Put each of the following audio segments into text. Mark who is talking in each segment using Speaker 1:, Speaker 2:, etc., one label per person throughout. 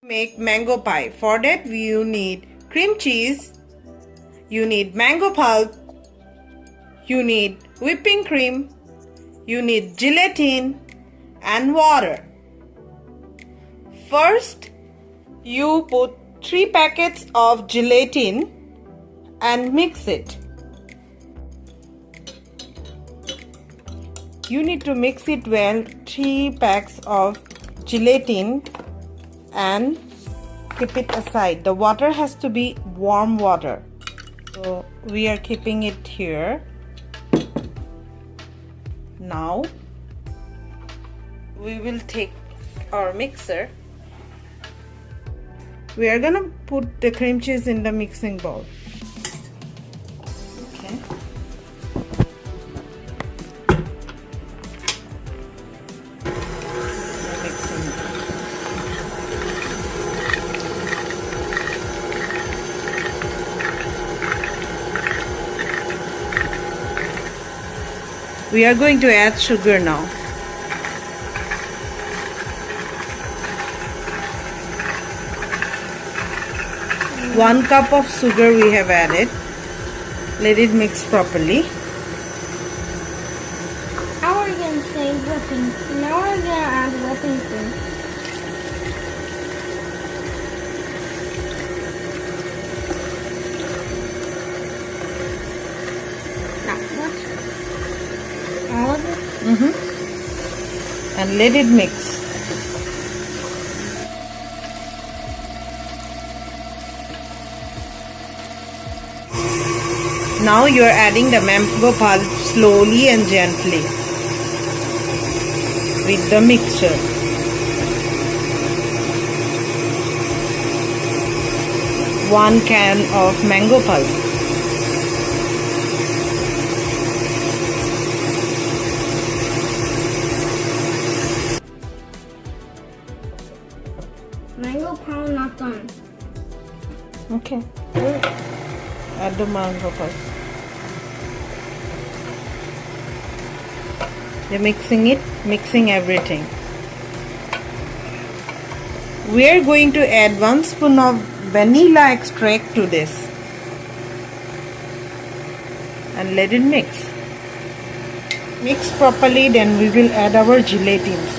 Speaker 1: Make mango pie. For that you need cream cheese, you need mango pulp, you need whipping cream, you need gelatin and water. First you put 3 packets of gelatin and mix it. You need to mix it well, 3 packs of gelatin, and keep it aside. The water has to be warm water. So we are keeping it here. Now we will take our mixer. We are gonna put the cream cheese in the mixing bowl. Okay. We are going to add sugar now. One cup of sugar we have added. Let it mix properly.
Speaker 2: Now we're going to say whipping. Now we're going to add whipping cream. All of it?
Speaker 1: And let it mix. Now you are adding the mango pulp slowly and gently with the mixture. One can of mango pulp.
Speaker 2: Mango pulp not done.
Speaker 1: Okay. Add the mango pulp. You're mixing it, mixing everything. We are going to add 1 spoon of vanilla extract to this and let it mix. Mix properly, then we will add our gelatins.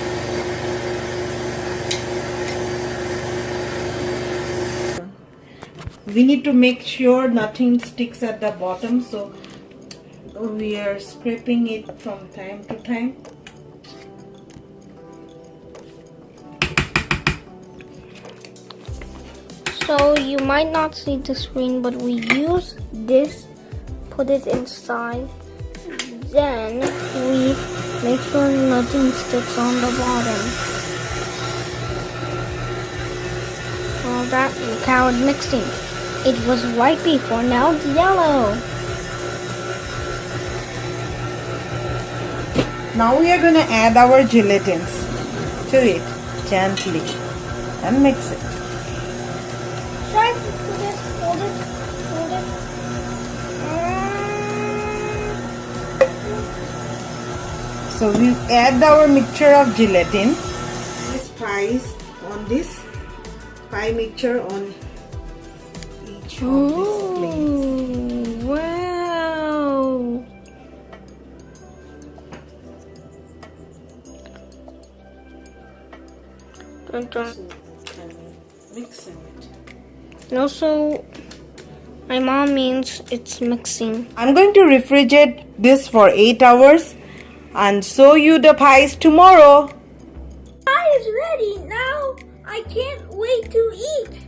Speaker 1: We need to make sure nothing sticks at the bottom, so we are scraping it from time to time.
Speaker 2: So you might not see the screen, but we use this, put it inside, then we make sure nothing sticks on the bottom. Well, that look how it's mixing. It was white before, now it's yellow.
Speaker 1: Now we are going to add our gelatins to it gently and mix it.
Speaker 2: Try to put it, hold it, hold it.
Speaker 1: So we add our mixture of gelatin. This pies on this pie mixture on each of these plates.
Speaker 2: Wow!
Speaker 1: Mixing it.
Speaker 2: And also, my mom means it's mixing.
Speaker 1: I'm going to refrigerate this for 8 hours and show you the pies tomorrow.
Speaker 2: Pie is ready now. I can't wait to eat.